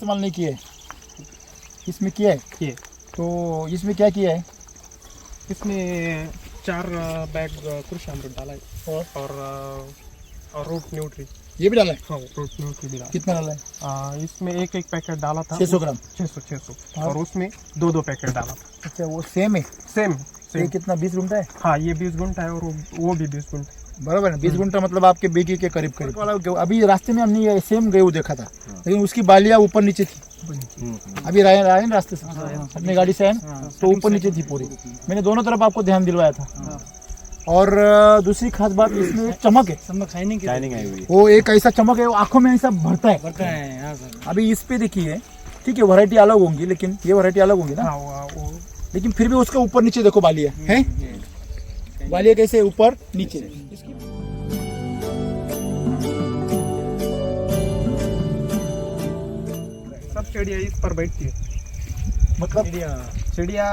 इस्तेमाल नहीं किया है, इसमें किया है। ये तो इसमें क्या किया है? इसमें 4 बैग कृषि अमृत डाला है और रूट न्यूट्री। ये भी डाला है? हाँ, रूट न्यूट्री भी डाला। कितना डाला है? इसमें एक पैकेट डाला था 600 ग्राम। 600 और उसमें 2 पैकेट डाला था। अच्छा, वो सेम है? सेम ये कितना 20 गुंठा है? हाँ, ये 20 गुंठा है और वो भी 20 गुंठा। बराबर है, 20 गुंठा मतलब आपके बीघे के करीब करीब वाला। अभी रास्ते में हमने ये सेम गेहूँ देखा था, लेकिन उसकी बालियाँ ऊपर नीचे थी। अभी आए ना रास्ते से, अपनी गाड़ी से आए ना, तो ऊपर नीचे थी पूरी। मैंने दोनों तरफ आपको ध्यान दिलवाया था। और दूसरी खास बात, इसमें एक चमक है, शाइनिंग आई हुई है। वो एक ऐसा चमक है, वो आंखों में ऐसा भरता है। अभी इस पे देखिए, ठीक है वैरायटी अलग होंगी, लेकिन ये वैरायटी अलग होंगी ना। हाँ, वो लेकिन फिर भी उसका ऊपर नीचे देखो बालियाँ हैं, बालियाँ कैसे ऊपर नीचे। सब चिड़िया इस पर बैठती है। मतलब चिड़िया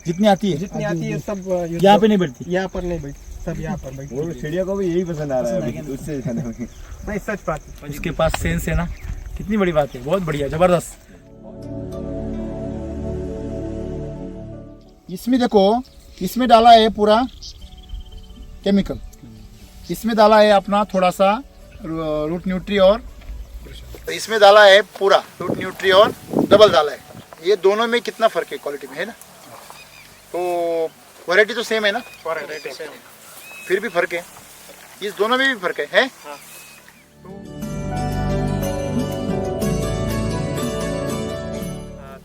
जितनी आती है जितनी आती है सब यहाँ पे नहीं बैठती। यहाँ पर नहीं बैठती, सब यहाँ पर बैठती वो चिड़िया को भी यही पसंद आ रहा है अभी, उससे खाने में। नहीं, सच बात है। इसके पास सेंस है ना, कितनी बड़ी बात है, बहुत बढ़िया, जबरदस्त। इसमें देखो, इसमें डाला है पूरा केमिकल, इसमें डाला है अपना थोड़ा सा रूट न्यूट्री, और इसमें डाला है पूरा रूट न्यूट्री और डबल डाला है। ये दोनों में कितना फर्क है क्वालिटी में, है ना? तो वैरायटी तो सेम है ना, फिर भी फर्क है, इस दोनों में भी फर्क है? हाँ।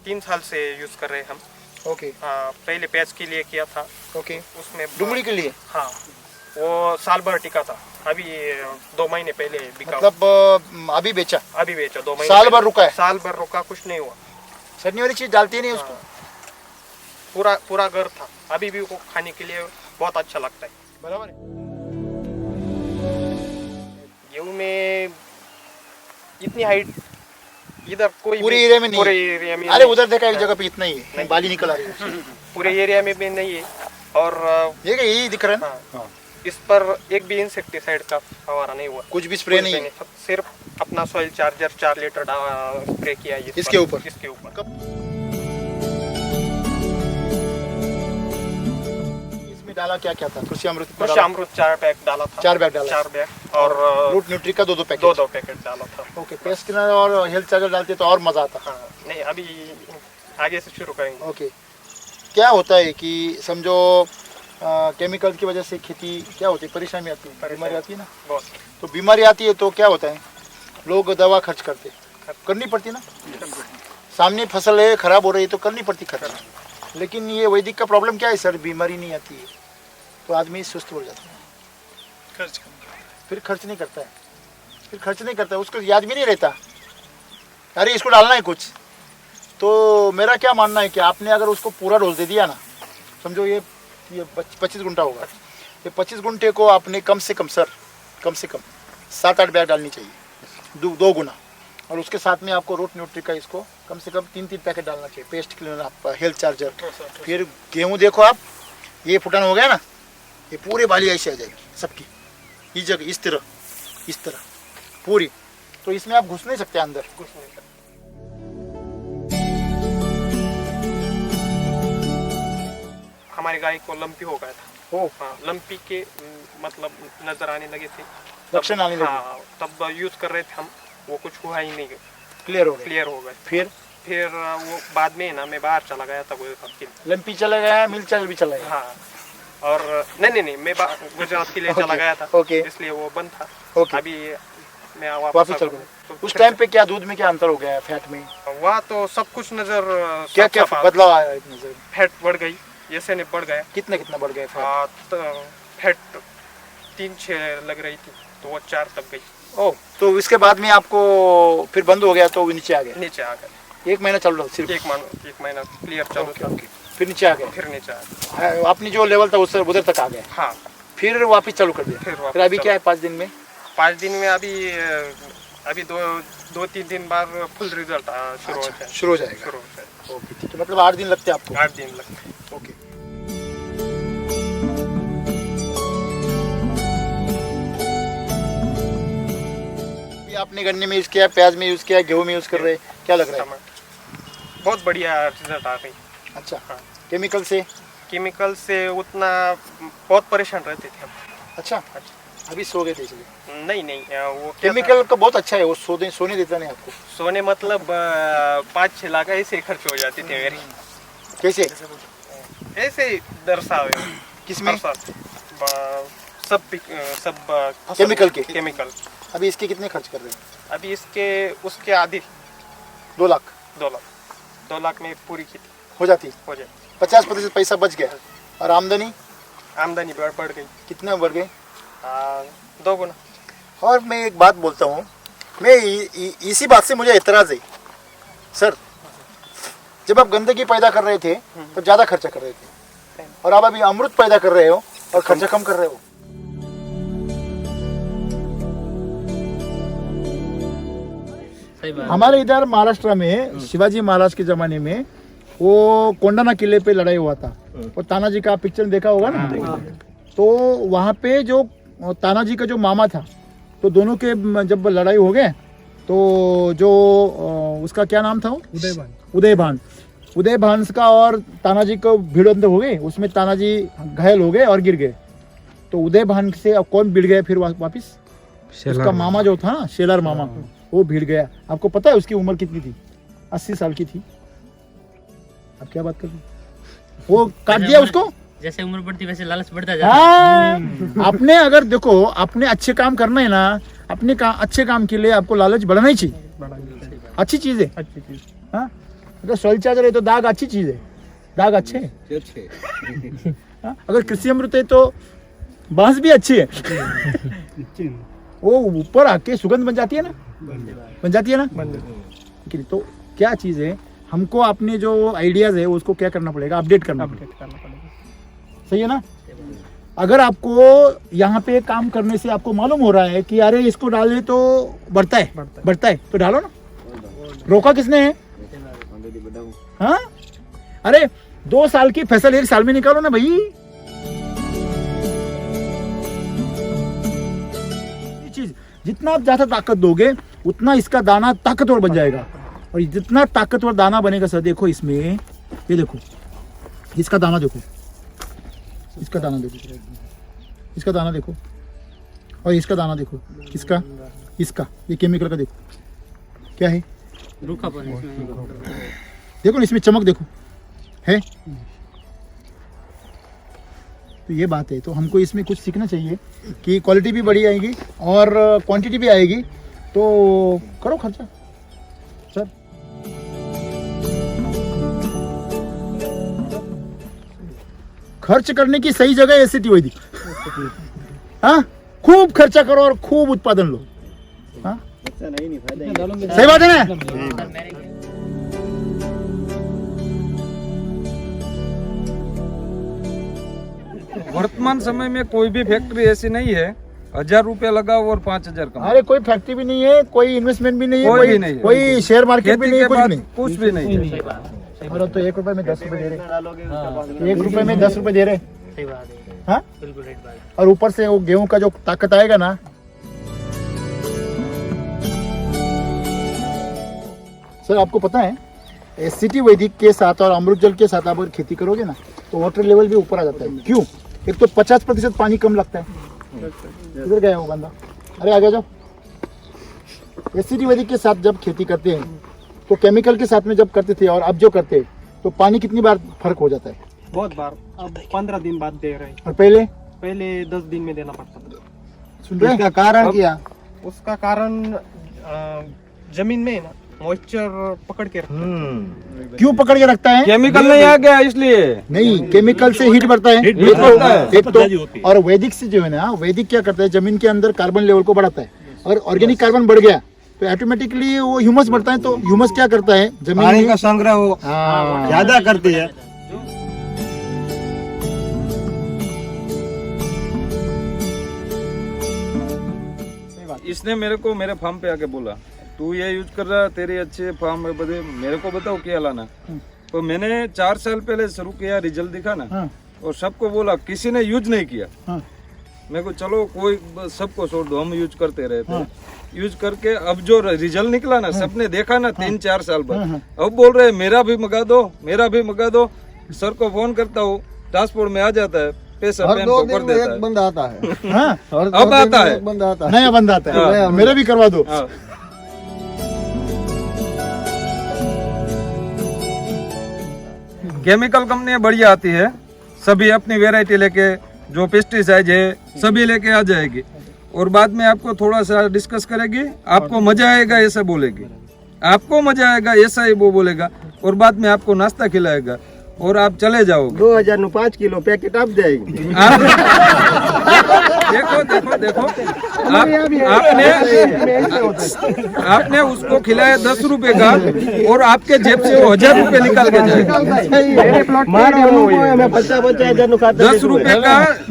3 साल से यूज कर रहे हैं हम। ओके। पहले प्याज के लिए किया था। ओके। उसमें डुंगली के लिए? हाँ, वो साल भर टिका था। अभी 2 महीने पहले बिका। मतलब अभी बेचा? अभी बेचा 2 महीने। साल भर रुका है? साल भर रुका, कुछ नहीं हुआ। सड़ने वाली चीज डालती नहीं उसको? पूरा घर था। अभी भी वो खाने के लिए बहुत अच्छा लगता है। बराबर है। गेहूं में इतनी हाइट इधर कोई पूरे एरिया में नहीं? पूरे एरिया में अरे उधर देखा एक जगह पे इतना ही है, बाली निकल आ रही है। पूरे एरिया में भी नहीं है। और ये क्या यही दिख रहा है ना? हाँ, इस पर एक भी इंसेक्टिसाइड का फवारा नहीं हुआ, कुछ भी स्प्रे नहीं है? सिर्फ अपना सॉइल चार्जर 4 लीटर स्प्रे किया है इसके ऊपर? इसके ऊपर। इसमें डाला क्या क्या था? कृषि अमृत? कृषि अमृत 4 पैक डाला था। 4 बैग डाला? 4 बैग। और रूट न्यूट्री का 2 पैकेट? 2 पैकेट डाला था। ओके। पेस्ट किलर और हेल्थ चार्जर डालते तो और मजा आता। हाँ, नहीं, अभी आगे से शुरू करेंगे। ओके। क्या होता है कि समझो केमिकल की वजह से खेती क्या होती है, परेशानी आती है, बीमारी आती है ना? बहुत। तो बीमारी आती है तो क्या होता है, लोग दवा खर्च करते, करनी पड़ती ना। सामने फसल है खराब हो रही है तो करनी पड़ती खर्च। लेकिन ये वैदिक का प्रॉब्लम क्या है सर, बीमारी नहीं आती है तो आदमी सुस्त हो जाता है, फिर खर्च नहीं करता है, उसको याद भी नहीं रहता अरे इसको डालना है कुछ। तो मेरा क्या मानना है कि आपने अगर उसको पूरा डोज दे दिया ना, समझो ये 25 गुंठा होगा, ये 25 गुंठे को आपने कम से कम 7-8 बैग डालनी चाहिए, 2 गुना। और उसके साथ में आपको रूट न्यूट्री का इसको कम से कम 3 पैकेट डालना चाहिए, पेस्ट क्लीनर, आपका हेल्थ चार्जर। फिर गेहूँ देखो आप, ये फुटान हो गया ना, ये पूरे बाली ऐसे आ जाएगी सबकी, इस जगह इस तरह पूरी। तो इसमें आप घुस नहीं सकते अंदर। हमारी गाय को लंपी हो गया था। हाँ, लंपी के मतलब नजर आने लगे थे, लक्षण आने लगे। हाँ, तब यूज कर रहे थे हम, वो कुछ हुआ ही नहीं, क्लियर हो गए। फिर वो बाद में ना मैं बाहर चला गया था, लंपी चला गया, मिल चार्ज भी चला गया। हाँ, और नहीं मैं गुजरात के लिए चला गया था। इसलिए वो बंद था। अभी मैं वापस चल गया। तो उस टाइम पे क्या दूध में क्या अंतर हो गया है, फैट में? वहाँ तो सब कुछ नजर, क्या बदलाव आया नजर? फैट बढ़ गई, ऐसे नहीं बढ़ गया। कितना बढ़ गया फैट 3-6 लग रही थी, तो वो 4 तक गई। ओह, तो इसके बाद में आपको फिर बंद हो गया तो नीचे आ गया? 1 महीना चल रहा सिर्फ? 1 महीना क्लियर चालू था। फिर नीचे आ गया? अपनी जो लेवल था उससे उधर तक आ गया? हाँ। फिर वापस चालू कर दिया? फिर अभी क्या है 5 दिन में? 5 दिन में अभी 2-3 दिन बाद फुल रिजल्ट शुरू हो जाएगा। ओके, ठीक है। मतलब 8 दिन लगते हैं आपको? 8 दिन लगते हैं। ओके। आप आपने गन्ने में यूज किया, प्याज में यूज किया, गेहूं में यूज कर रहे हैं, क्या लग रहा है? बहुत बढ़िया रिजल्ट आ रही। अच्छा, हाँ। केमिकल से? केमिकल से उतना बहुत परेशान रहते थे हम। अच्छा, अभी सो गए थे इसलिए? नहीं नहीं, वो क्या केमिकल का बहुत अच्छा है, वो सोने देता नहीं आपको। सोने मतलब 5-6 लाख ऐसे खर्च हो जाते थे मेरे। कैसे? ऐसे दर्शावे किसमें? सब केमिकल के? केमिकल। अभी इसके कितने खर्च कर रहे हैं? अभी इसके उसके आधी 2 लाख। 2 लाख में पूरी खेती हो जाती? हो जाए। 50% पैसा बच गया। और आमदनी? आमदनी बढ़ गई। कितने बढ़ गई? 2 गुना। और मैं एक बात बोलता हूँ, मैं इसी बात से मुझे एतराज़ है सर। जब आप गंदगी पैदा कर रहे थे तो ज़्यादा खर्चा कर रहे थे, और आप अभी अमृत पैदा कर रहे हो और खर्चा कम कर रहे हो। हमारे इधर महाराष्ट्र में शिवाजी महाराज के ज़माने में वो कोंडाना किले पे लड़ाई हुआ था, और तानाजी का पिक्चर देखा होगा ना। तो वहाँ पे जो तानाजी का जो मामा था, तो दोनों के जब लड़ाई हो गए तो जो उसका क्या नाम था, उदयभान का और तानाजी को भिड़ंत हो गई। उसमें तानाजी घायल हो गए और गिर गए। तो उदयभान से अब कौन भिड़ गया फिर वापिस? उसका मामा जो था ना, शेलार मामा, वो भिड़ गया। आपको पता है उसकी उम्र कितनी थी? 80 साल की थी। अब क्या बात कर रहे, वो काट दिया उसको। जैसे उम्र बढ़ती वैसे लालच बढ़ता जाता है। आपने अगर देखो, आपने अच्छे काम करना है ना, अपने अच्छे काम के लिए आपको लालच बढ़ाना ही चाहिए। अच्छी चीज है। हाँ, अगर शौचालय चार्जर है तो दाग अच्छी चीज है, दाग अच्छे है। हाँ? अगर कृषि अमृत है तो बांस भी अच्छी है। वो ऊपर आके सुगंध बन जाती है ना, बन जाती है ना। लेकिन तो क्या चीज है, हमको अपने जो आइडियाज है उसको क्या करना पड़ेगा, अपडेट करना पड़ेगा। सही है ना। अगर आपको यहाँ पे काम करने से आपको मालूम हो रहा है कि अरे इसको डाले तो बढ़ता है तो डालो ना। रोका किसने है? हाँ, अरे 2 साल की फसल 1 साल में निकालो ना भाई। ये चीज जितना आप ज्यादा ताकत दोगे उतना इसका दाना ताकतवर बन जाएगा, और जितना ताकतवर दाना बनेगा सर, देखो इसमें, ये देखो इसका दाना, देखो इसका दाना, देखो इसका दाना, देखो और इसका दाना देखो, किसका? इसका। ये केमिकल का देखो क्या है, रूखापन देखो ना इसमें चमक, देखो है। तो ये बात है। तो हमको इसमें कुछ सीखना चाहिए कि क्वालिटी भी बड़ी आएगी और क्वांटिटी भी आएगी। तो करो खर्चा सर। खर्च करने की सही जगह एसिटी वैदिक। हाँ, खूब खर्चा करो और खूब उत्पादन लो। हाँ, सही बात है ना। वर्तमान समय में कोई भी फैक्ट्री ऐसी नहीं है 1000 रुपया लगाओ और 5000 कमाओ। अरे कोई फैक्ट्री भी नहीं है, कोई इन्वेस्टमेंट भी नहीं है, कोई भी नहीं है। कोई शेयर मार्केट भी नहीं है, कुछ भी नहीं है। और तो 1 रुपए में 10 रुपए दे रहे, 1 रुपए में 10 रुपए दे रहे। सही बात है। हाँ, बिल्कुल राइट बात। और ऊपर से वो गेहूं का जो ताकत आएगा ना। सर आपको पता है एससीटी वैदिक के साथ और अमृत जल के साथ आप अगर खेती करोगे ना तो वाटर लेवल भी ऊपर आ जाता है। क्यों? एक तो 50% पानी कम लगता है। इधर गया वो बंदा, अरे आगे जाओ। एससीटी वैदिक के साथ जब खेती करते हैं तो केमिकल के साथ में जब करते थे और अब जो करते हैं तो पानी कितनी बार फर्क हो जाता है? बहुत बार। अब 15 दिन बाद दे रहे हैं, और पहले 10 दिन में देना पड़ता था। सुन रहे? इसका कारण क्या? उसका कारण जमीन में है ना मॉइस्चर पकड़ के रखता है। क्यों पकड़ के रखता है? केमिकल नहीं आ गया इसलिए नहीं, केमिकल से हीट बढ़ता है, एक तो। और वैदिक से जो है ना, वैदिक क्या करता है, जमीन के अंदर कार्बन लेवल को बढ़ाता है, और ऑर्गेनिक कार्बन बढ़ गया तो ऑटोमेटिकली वो ह्यूमस बढ़ता है। तो ह्यूमस क्या करता है, जमीन का संग्रह ज्यादा करती है। इसने मेरे को मेरे फार्म पे आके बोला तू ये यूज कर रहा, तेरे अच्छे फार्म में बदे मेरे को बताओ क्या लाना। तो मैंने 4 साल पहले शुरू किया, रिजल्ट दिखा ना, और सबको बोला, किसी ने यूज नहीं किया। मैं को चलो कोई सबको छोड़ दो, हम यूज करते रहते हैं। यूज करके अब जो रिजल्ट निकला ना, सबने देखा ना 3-4 साल बाद, अब बोल रहे हैं मेरा भी मंगा दो, मेरा भी मंगा दो। सर को फोन करता हूँ, ट्रांसपोर्ट में आ जाता है, पैसा हर पेन 2 को कर दिन में देता एक है। बंदा आता है। हाँ हर 2 अब दिन आता में है। एक बंदा आता है। नया बंदा आता है, मेरा भी करवा दो। हाँ। केमिकल कंपनियां बढ़िया आती है, सभी अपनी वेराइटी लेके, जो पेस्टिसाइड है सभी लेके आ जाएगी, और बाद में आपको थोड़ा सा डिस्कस करेगी, आपको मजा आएगा ऐसा बोलेगी, आपको मजा आएगा ऐसा ही वो बोलेगा, और बाद में आपको नाश्ता खिलाएगा और आप चले जाओगे। 2005 किलो पैकेट आप जाएगी। देखो देखो देखो, आपने उसको खिलाया 10 रुपए का, और आपके जेब से वो 1000 रुपए निकाल के जाएगा।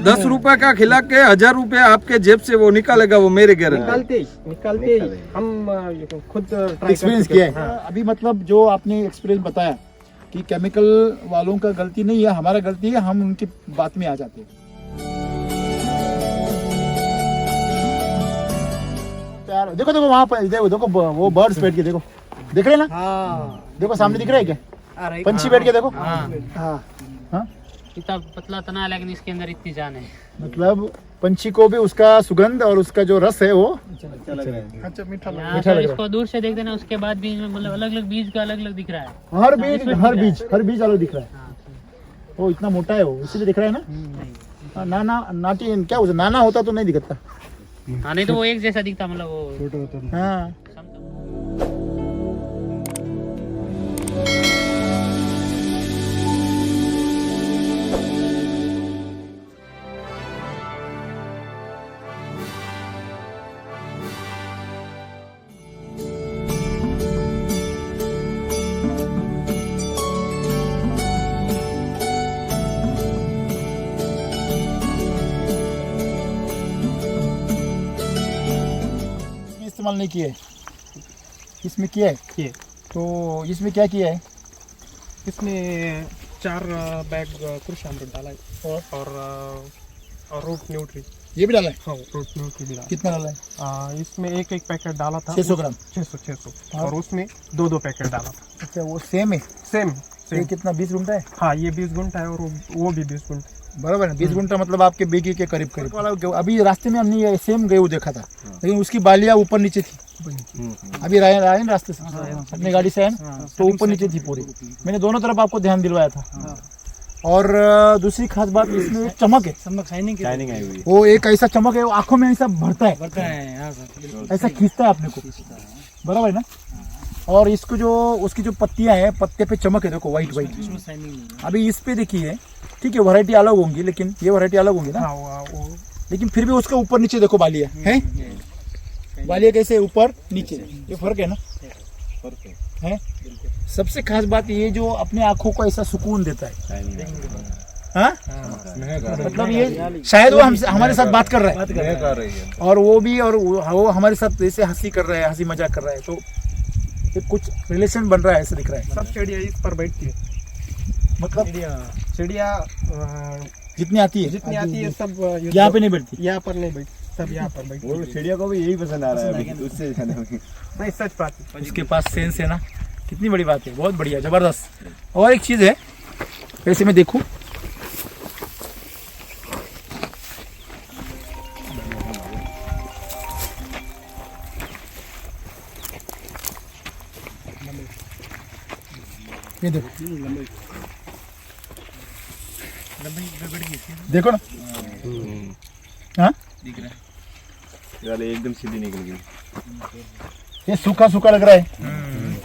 10 रुपए का खिला के 1000 रुपए आपके जेब से वो निकालेगा, वो मेरे गारंटी। निकालते ही हम खुद एक्सपीरियंस किया है अभी। मतलब जो आपने एक्सपीरियंस बताया कि केमिकल वालों का गलती नहीं है, हमारा गलती है, हम उनकी बात में आ जाते हैं। यार देखो देखो वहां पर देखो देखो वो बर्ड्स बैठ के देखो, दिख रहे हैं ना? हाँ देखो सामने दिख रहा है क्या? पंछी बैठ के देखो। हाँ हाँ हाँ, इतना पतला तना है लेकिन इसके अंदर इतनी जान है। मतलब पंछी को भी उसका सुगंध और उसका जो रस है वो अच्छा लग रहा है। अच्छा मीठा यहाँ मीठा तो लग रहा इसको दूर से देखते ना, उसके बाद बीज में मतलब अलग अलग बीज का अलग अलग दिख रहा है। है। हर बीज अलग दिख रहा है। हाँ, वो इतना मोटा है, वो इसीलिए दिख रहा है ना। नहीं। हाँ, नाना नाटी क्या होता, नाना होता तो नहीं दिखता। हाँ नहीं तो वो एक जैसा दिखता, मतलब वो हाँ इस्तेमाल नहीं किए, इसमें किया है। किए। तो इसमें क्या किया है? इसमें 4 बैग कृषि अमृत डाला है और रूट न्यूट्री। ये भी डाला है? हाँ, रूट न्यूट्री भी डाला कितना डाला है? है। इसमें एक पैकेट डाला था 600 ग्राम। 600 और उसमें 2 पैकेट डाला था। अच्छा वो सेम है? सेम ये कितना 20 गुंठा है? हाँ, ये 20 गुंठा है और वो भी 20 गुंठा। बराबर है, 20 गुंठा मतलब आपके बीघे के करीब करीब वाला। अभी रास्ते में हमने ये सेम गेहूं देखा था, लेकिन उसकी बालियां ऊपर नीचे थी। अभी आए ना रास्ते से, अपनी गाड़ी से आए ना, तो ऊपर नीचे थी पूरी। मैंने दोनों तरफ आपको ध्यान दिलवाया था। और दूसरी खास बात, इसमें एक चमक है, शाइनिंग आई हुई वो एक ऐसा चमक है, वो आंखों में ऐसा भरता है, ऐसा खींचता है अपने को। बराबर है ना? और इसको जो उसकी जो पत्तियां हैं, पत्ते पे चमक है, देखो वाइट वाइट। अभी इस पे देखिए, ठीक है वैरायटी अलग होंगी, लेकिन ये वैरायटी अलग होंगी ना। हाँ, लेकिन फिर भी उसका ऊपर नीचे देखो बालियां हैं, बालियां कैसे ऊपर नीचे, ये फर्क है ना? है। सबसे खास बात ये जो अपने आंखों को ऐसा सुकून देता है। हाँ? मतलब ये शायद वो हमसे हमारे साथ बात कर रहा है, और वो भी, और वो हमारे साथ ऐसे हंसी कर रहा है, हंसी मजाक कर रहा है, तो ये कुछ रिलेशन बन रहा है, ऐसा दिख रहा है। सब चिड़िया इस पर बैठती है। मतलब चिड़िया जितनी आती है सब यहाँ पे नहीं बैठती, यहाँ पर नहीं बैठती, सब यहाँ पर बैठती। वो चिड़िया को भी यही पसंद आ रहा है अभी, उससे ज्यादा। नहीं, सच बात है। उसके पास सेंस है ना, कितनी बड़ी बात है, बहुत बढ़िया, जबरदस्त। और एक चीज है, वैसे मैं देखूं, ये देखो, देखो ना, हाँ एकदम सीधी निकल गई। ये सूखा सूखा लग रहा है,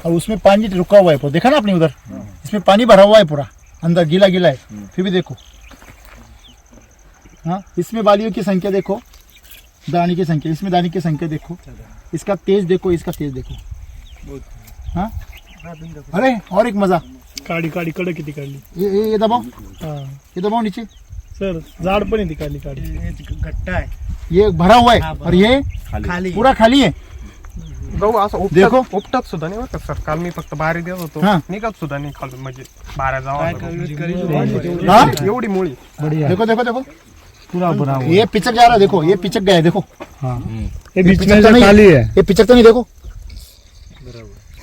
और उसमें पानी रुका हुआ है पूरा, देखा ना आपने उधर, इसमें पानी भरा हुआ है पूरा, अंदर गीला गीला है, फिर भी देखो। हाँ, इसमें बालियों की संख्या देखो, दाने की संख्या, इसमें दाने की संख्या देखो, इसका तेज देखो, इसका तेज देखो। हाँ, अरे और एक मजा, काडी काडी कडक किती काढली ये दबाओ, ये दबाओ नीचे सर, जाड पण ती काढली काडी गट्टा है, ये भरा हुआ है, और ये खाली, पूरा खाली है। गहू असं देखो. उपटत सुद्धा नाही बरं का सर. काल मी फक्त बाहेर देत होतो, हा. निघत सुद्धा नाही खालून, म्हणजे बाहेर जावा हाँ? एवढी मुळी. देखो देखो देखो, पूरा भरा हुआ ये पिचक जा रहा है, देखो ये पिचक गया है, देखो ये बीच में पिचकता जो नहीं है। खाली है ये पिचक तो नहीं, देखो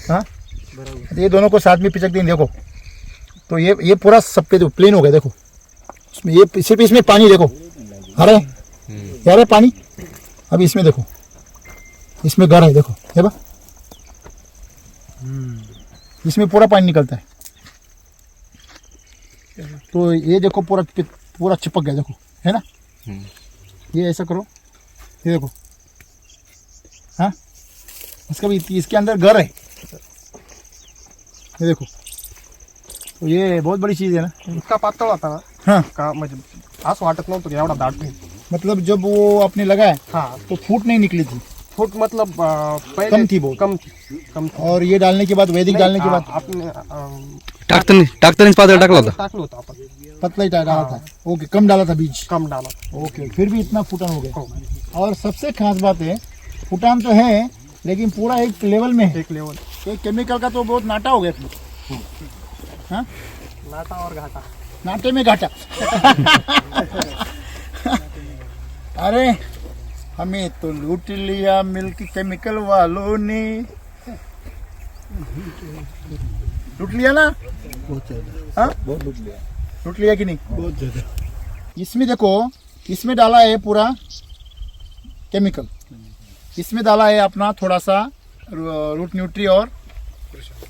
हाँ ये दोनों को साथ में पिचक दें, देखो तो ये पूरा सब पे प्लेन हो गया, देखो इसमें ये सिर्फ इसमें पानी देखो आ रहा है पानी। अभी इसमें देखो, इसमें घर है, देखो है बा इसमें पूरा पानी निकलता है। तो ये देखो पूरा चिपक गया, देखो है ना। ये ऐसा करो, ये देखो हाँ इसका भी इसके अंदर घर है, ये देखो। तो ये बहुत बड़ी चीज़ है ना। इतका पातळ होता ना हाँ का म्हणजे असं वाटत नव्हतं की एवढा दाट नाही. मतलब जब वो आपने लगाया हाँ तो फूट नहीं निकली थी फुट मतलब पहले कम थी बहुत। कम थी. और ये डालने के बाद वैदिक डालने के बाद आपने टाकतानीच पातळ टाकला होता. टाकलं होतं आपण पतला ही डाला था। ओके कम डाला था बीज। कम डाला. ओके फिर भी इतना फुटान हो गया। और सबसे खास बात है फुटान तो है लेकिन पूरा एक लेवल में है। एक लेवल ये केमिकल का तो बहुत नाटा हो गया फिर। हाँ नाटा और घाटा. नाटे में घाटा। अरे हमें तो लूट लिया मिल्क केमिकल वालों ने। लूट लिया ना हाँ बहुत लुट लिया लूट लिया कि नहीं। बहुत ज्यादा। इसमें देखो इसमें डाला है पूरा केमिकल, इसमें डाला है अपना थोड़ा सा रूट न्यूट्री और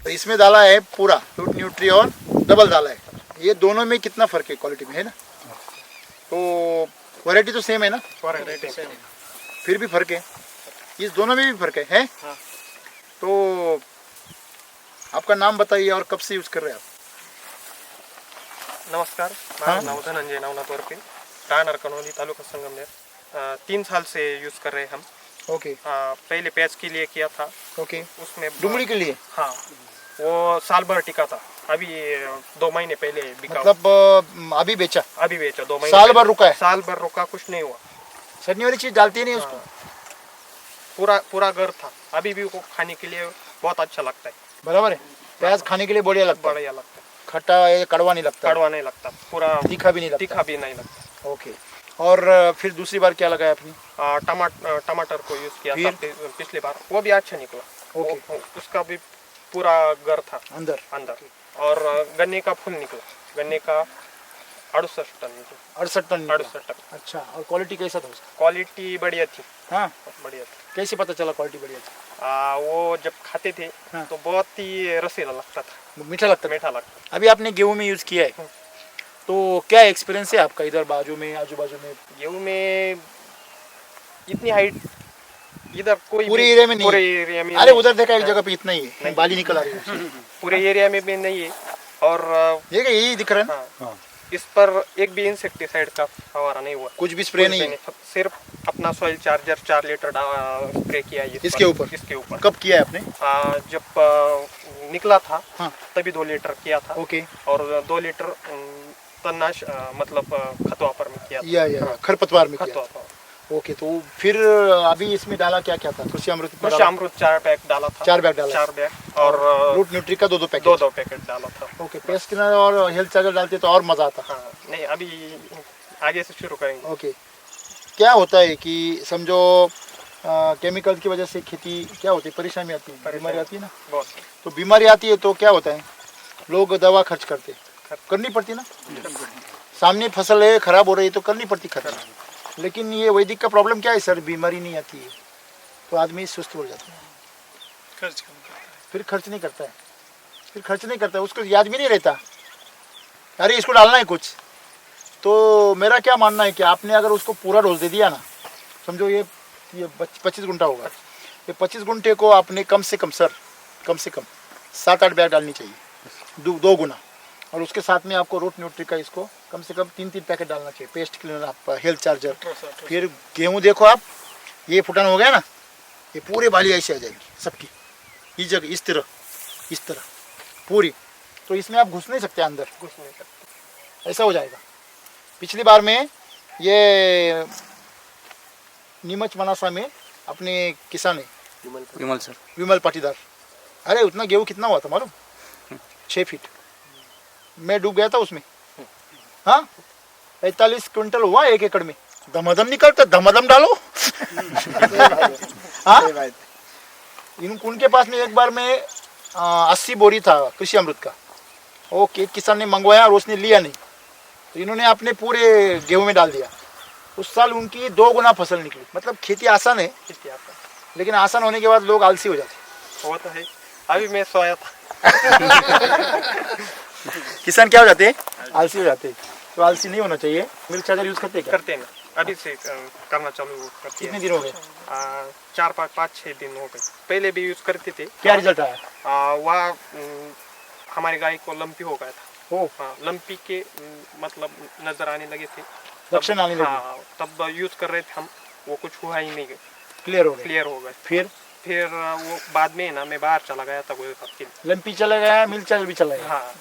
इसमें डाला है पूरा रूट न्यूट्री और डबल डाला है। ये दोनों में कितना फर्क है क्वालिटी में, है ना। तो वैरायटी तो सेम है ना, फिर भी फर्क है, इस दोनों में भी फर्क है? हाँ। तो आपका नाम बताइए और कब से यूज कर रहे हैं आप? नमस्कार, माझं नाव धनंजय नवनाथ वरपे, राहणार कनौली, तालुका संगमनेर. 3 साल से यूज कर रहे हैं हम. ओके पहले प्याज के लिए किया था, ओके उसमें डुंगली के लिए हाँ वो साल भर टिका था. अभी 2 महीने पहले बिका. मतलब अभी बेचा, अभी बेचा 2 महीने साल पहले. भर रुका है। साल भर रुका, कुछ नहीं हुआ. सड़ने वाली चीज डालती नहीं उसको। पूरा घर था. अभी भी वो खाने के लिए बहुत अच्छा लगता है, बराबर है, प्याज खाने के लिए बढ़िया लगता है, बढ़िया लगता है, खट्टा है कड़वा नहीं लगता, कड़वा नहीं लगता, पूरा तीखा भी नहीं लगता। तीखा भी नहीं लगता. ओके और फिर दूसरी बार क्या लगाया आपने? टमाटर को यूज किया फिर? था पिछली बार, वो भी अच्छा निकला. ओके। उसका भी पूरा घर था अंदर अंदर. और गन्ने का फूल निकला, गन्ने का 68 टन निकला. 68 टन निकला। 68 टन. अच्छा और क्वालिटी कैसा था उसका? क्वालिटी बढ़िया थी, हाँ बढ़िया थी. कैसे पता चला क्वालिटी बढ़िया थी? वो जब खाते थे हाँ। तो बहुत ही रसीला लगता था, मीठा लगता था। मीठा लगता. अभी आपने गेहूं में यूज किया है तो क्या एक्सपीरियंस है आपका इधर बाजू में आजू बाजू में? गेहूं में इतनी हाइट इधर कोई पूरे भी- एरिया में नहीं पूरे है? एरिया में अरे नहीं. उधर देखा एक जगह पे इतना ही है, बाली निकल आ रही है। पूरे एरिया में भी नहीं है. और ये क्या यही दिख रहा है ना? हाँ, इस पर एक भी इंसेक्टिसाइड का फवारा नहीं हुआ, कुछ भी स्प्रे नहीं है? सिर्फ अपना सॉइल चार्जर 4 लीटर स्प्रे किया है इसके ऊपर? इसके ऊपर. कब किया है आपने? जब निकला था हाँ तभी 2 लीटर किया था. ओके और 2 लीटर तन्नाश मतलब खतवा पर में किया था. या खरपतवार में किया। खतवा पर. ओके तो फिर अभी इसमें डाला क्या क्या था? कृषि अमृत में कृषि डाला? अमृत 4 बैग डाला था. 4 बैग डाला 4 बैग और रूट न्यूट्री का 2 पैकेट। 2 पैकेट डाला था. ओके पेस्ट किलर और हेल्थ चार्जर डालते तो और मजा आता। हाँ नहीं, अभी आगे से शुरू करेंगे. ओके क्या होता है कि समझो केमिकल की वजह से खेती क्या होती है, परेशानी आती है, बीमारी आती है ना। बहुत. तो बीमारी आती है तो क्या होता है, लोग दवा खर्च करते, करनी पड़ती ना। सामने फसल है खराब हो रही है तो करनी पड़ती खर्च। लेकिन ये वैदिक का प्रॉब्लम क्या है सर, बीमारी नहीं आती है तो आदमी सुस्त हो जाता है, फिर खर्च नहीं करता है, फिर खर्च नहीं करता है, उसको याद भी नहीं रहता अरे इसको डालना है कुछ। तो मेरा क्या मानना है कि आपने अगर उसको पूरा डोज दे दिया ना, समझो ये 25 गुंठा होगा, ये 25 गुंठे को आपने कम से कम 7-8 बैग डालनी चाहिए, 2 गुना। और उसके साथ में आपको रूट न्यूट्री का इसको कम से कम 3 पैकेट डालना चाहिए, पेस्ट क्लीनर, आप हेल्थ चार्जर। फिर गेहूँ देखो आप, ये फुटान हो गया ना, ये पूरे बाली ऐसे आ जाएगी सबकी, इस जगह इस तरह पूरी। तो इसमें आप घुस नहीं सकते अंदर, कुछ नहीं करते. ऐसा हो जाएगा। पिछली बार में ये नीमच मनासा में अपने किसान है विमल पाटीदार, अरे उतना गेहूँ कितना हुआ था मालूम? 6 फीट। मैं डूब गया था उसमें। हाँ 45 क्विंटल हुआ 1 एकड़ में, धमाधम निकलता, धमाधम डालो। हाँ? उनके पास में एक बार में 80 बोरी था कृषि अमृत का। ओके, किसान ने मंगवाया और उसने लिया नहीं, तो इन्होंने अपने पूरे गेहूं में डाल दिया। उस साल उनकी 2 गुना फसल निकली। मतलब खेती आसान है, लेकिन आसान होने के बाद लोग आलसी हो जाते। वो तो है। अभी मैं सोया था। किसान क्या हो जाते हैं? आलसी हो जाते हैं। तो आलसी नहीं होना चाहिए। मिल्क चार्जर यूज करते हैं क्या? करते हैं ना, अभी से करना चालू करते कितने हैं। दिन हो गए? 4-5-6 दिन हो गए। पहले भी यूज करते थे। क्या रिजल्ट आया? वह हमारी गाय को लंपी हो गया था। ओ, हाँ, लंपी के मतलब नजर आने लगे थे, लक्षण आने लगे। हाँ, तब यूज कर रहे थे हम। वो कुछ हुआ ही नहीं, क्लियर हो गए। क्लियर हो गए। फिर वो बाद में ना मैं बाहर चला गया था गुजरात के लिए। लंपी चला गया, मिल्क चार्जर भी चला गया। हाँ,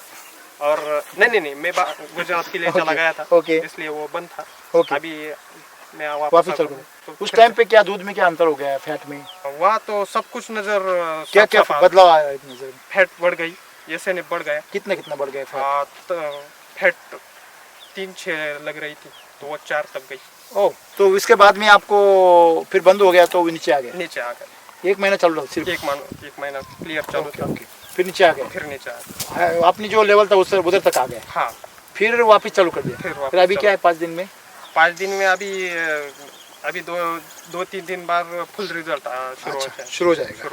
और नहीं मैं गुजरात के लिए चला गया था। ओके। इसलिए वो बंद था। ओके। अभी मैं वापस चल गए। तो उस टाइम पे क्या दूध में क्या अंतर हो गया है, फैट में? वहाँ तो सब कुछ नजर क्या क्या साफ-साफ बदलाव आया है नजर में? फैट बढ़ गई, जैसे ने बढ़ गया। कितना बढ़ गया फैट? फैट 3-6 लग रही थी, तो वो 4 तक गई। ओ, तो इसके बाद में आपको फिर बंद हो गया तो नीचे आ गया? नीचे आ गए। 1 महीना चल रहा सिर्फ? 1 महीना क्लियर चालू था। फिर नीचे आ गए? फिर नीचे आ गए। अपनी जो लेवल था उससे उधर तक आ गए? हाँ, फिर वापस चालू कर दिया? फिर अभी क्या है 5 दिन में? 5 दिन में अभी 2-3 दिन बाद फुल रिजल्ट शुरू हो जाएगा।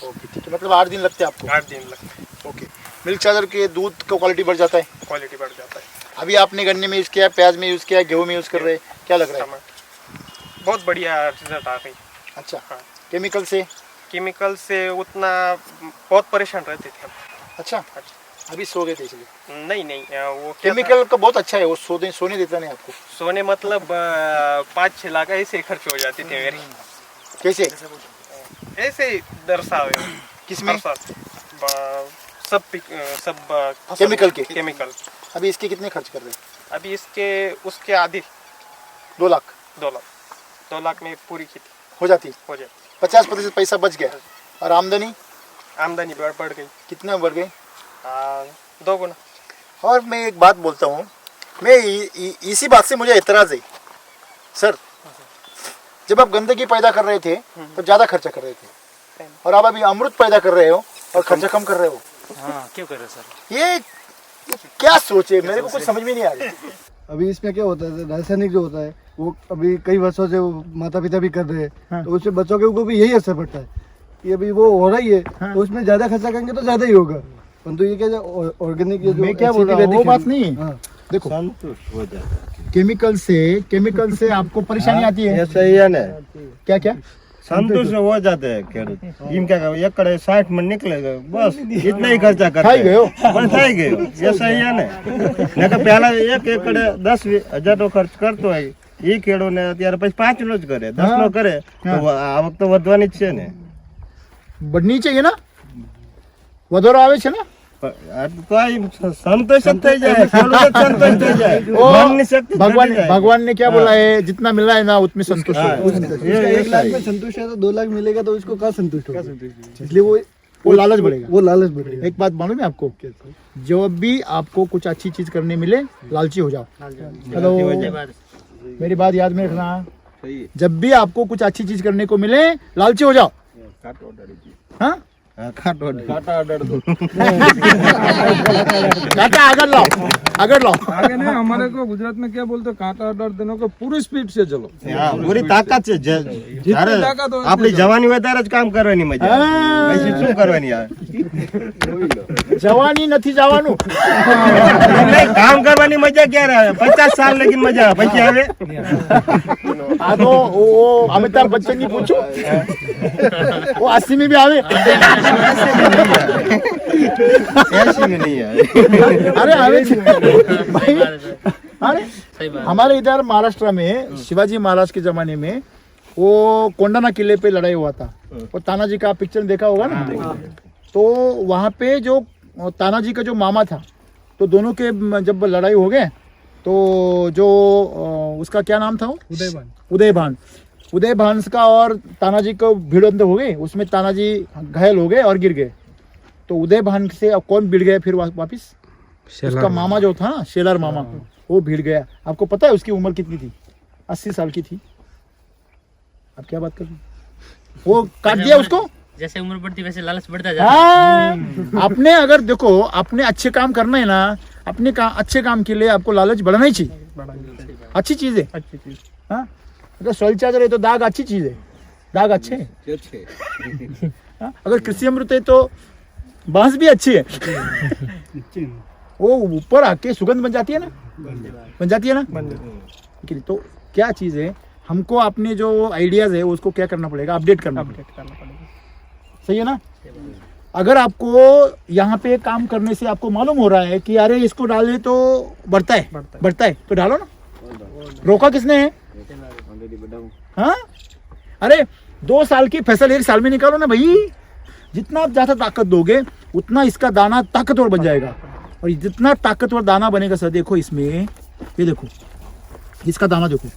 ओके, ठीक है। मतलब 8 दिन लगते हैं आपको? 8 दिन लगते। ओके। मिल्क चार्जर के दूध का क्वालिटी बढ़ जाता है? क्वालिटी बढ़ जाता है। अभी आपने गन्ने में यूज़ किया, प्याज में यूज़ किया, गेहूँ में यूज़ कर रहे हैं, क्या लग रहा है? बहुत बढ़िया रिजल्ट आ गई। अच्छा। हाँ। केमिकल से उतना बहुत परेशान रहते थे हम। अच्छा, अभी सो गए थे इसलिए? नहीं वो क्या केमिकल का बहुत अच्छा है, वो सोने देता नहीं आपको? सोने मतलब 5-6 लाख ऐसे खर्च हो जाते थे मेरे। कैसे? ऐसे ही दर्शावे। किसमें? सब केमिकल के? केमिकल। अभी इसके कितने खर्च कर रहे हैं? अभी उसके आधी 2 लाख? 2 लाख में पूरी खेती हो जाती? 50% पैसा बच गया। और आमदनी बढ़ गई। कितना बढ़ गई? 2 गुना। और मैं एक बात बोलता हूँ, मैं इसी बात से मुझे एतराज़ है सर। जब आप गंदगी पैदा कर रहे थे तो ज़्यादा खर्चा कर रहे थे, और आप अभी अमृत पैदा कर रहे हो और खर्चा कम कर रहे हो। हाँ, क्यों कर रहे सर? ये क्या सोचे, मेरे को कुछ समझ में नहीं आ रही। अभी इसमें क्या होता है, रासायनिक जो होता है वो अभी कई वर्षों से माता पिता भी कर रहे हैं। हाँ। तो उससे बच्चों के ऊपर भी यही असर पड़ता है कि अभी वो हो रही है। हाँ। तो उसमें ज्यादा खर्चा करेंगे तो ज्यादा ही होगा। परंतु ये क्या ऑर्गेनिक, ये जो मैं क्या बोल रहा हूँ वो बात नहीं है। हाँ। देखो, संतुष्ट हो जाता केमिकल से आपको परेशानी आती है। है। सही है ना, क्या क्या? संतुष्ट हो जाते हैं खेडूत। इनका एकड़ 60 मन निकलेगा, बस इतना ही खर्चा करते खाई गए हो? बस खाई गए हो। ये सही है ना, नहीं तो पहला 1 एकड़ 10,000 નો ખર્ચ કરતો હોય, એ ખેડૂને અત્યારે પછી 5 નો જ કરે, 10 નો કરે, તો આવક તો વધવાની જ છે ને। बढ़नी चाहिए ना, વધારો આવે છે ને। તો આ સંતોષ જ થઈ જાય, ખેડૂત જ સંતોષ થઈ જાય, મનની શક્તિ ઘટી જાય। भगवान ने क्या बोला है, जितना मिल रहा है ना उसमें संतुष्ट हो। उसका 1 लाख में संतुष्ट है तो 2 लाख मिलेगा तो उसको कहाँ संतुष्ट होगा? इसलिए वो लालच बढ़ेगा। वो लालच बढ़ेगा। एक बात मालूम है आपको, जब भी आपको कुछ अच्छी चीज करने मिले लालची हो जाओ। हेलो, मेरी बात याद में रखना, जब भी आपको कुछ अच्छी चीज करने को मिले लालची हो जाओ। हाँ, ખાટો અડર દો। काटा अगर लाओ। आगे नहीं, हमारे को गुजरात में क्या बोलते हैं, कांटा डर देने को पूरी स्पीड से चलो। હા, પૂરી તાકાત છે। જ્યારે તાકાત હોય આપણી જવાની હોય ત્યારે જ કામ કરવાની મજા આવે। પછી શું કરવાની આવે? જવાની નથી જવાનું। નહીં, કામ કરવાની મજા ક્યારે આવે? 50 સાલ લગીન મજા આવે, પછી આવે? આ તો वो अमिताभ बच्चन ने पूछो, वो 80 में भी आवे। 80 में नहीं आए। अरे आवे भाई। अरे सही बात। हमारे इधर महाराष्ट्र में शिवाजी महाराज के जमाने में वो कोंडाना किले पे लड़ाई हुआ था। वो तानाजी का पिक्चर देखा होगा ना। तो वहाँ पे जो तानाजी का जो मामा था, तो दोनों के जब लड़ाई हो गए तो जो उसका क्या नाम था, वो उदयभान का और तानाजी को भिड़ंत हो गई। उसमें तानाजी घायल हो गए और गिर गए। तो उदयभान से अब कौन भिड़ गया फिर वापिस? उसका मामा जो था ना, शेलर मामा, वो भिड़ गया। आपको पता है उसकी उम्र कितनी थी? 80 साल की थी, अब क्या बात कर रही हैं? वो काट दिया उसको। जैसे उम्र बढ़ती वैसे लालच बढ़ता जाता हाँ, आपने अगर देखो, आपने अच्छे काम करना है ना, अपने अच्छे काम के लिए आपको लालच बढ़ना ही चाहिए। अच्छी चीज है, अच्छी चीज। हाँ, अगर सॉइल चार्जर है तो दाग अच्छी चीज है, दाग अच्छे हैं। हाँ? अगर कृषि अमृत है तो बांस भी अच्छी है। वो ऊपर आके सुगंध बन जाती है ना, बन जाती है ना। लेकिन तो क्या चीज है, हमको अपने जो आइडियाज है उसको क्या करना पड़ेगा, अपडेट करना पड़ेगा। सही है ना। अगर आपको यहाँ पे काम करने से आपको मालूम हो रहा है कि अरे इसको डाले तो बढ़ता है तो डालो ना, रोका किसने है? हाँ, अरे 2 साल की फसल 1 साल में निकालो ना भाई। जितना आप ज्यादा ताकत दोगे उतना इसका दाना ताकतवर बन जाएगा, और जितना ताकतवर दाना बनेगा सर, देखो इसमें, ये देखो इसका दाना देखो,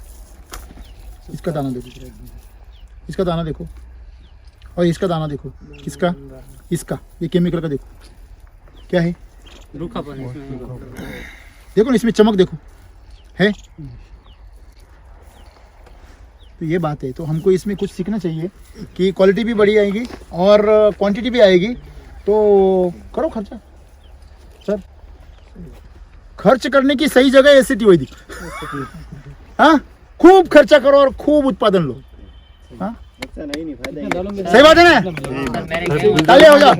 इसका दाना देखो, इसका दाना देखो, और इसका दाना देखो, किसका, इसका, ये केमिकल का देखो क्या है, रूखापन इसमें। देखो ना इसमें चमक देखो है। तो ये बात है, तो हमको इसमें कुछ सीखना चाहिए कि क्वालिटी भी बढ़ी आएगी और क्वांटिटी भी आएगी। तो करो खर्चा सर, खर्च करने की सही जगह एसिटी वैदिक। हाँ, खूब खर्चा करो और खूब उत्पादन लो। हाँ, सही बात है ना, तालियां हो जाओ।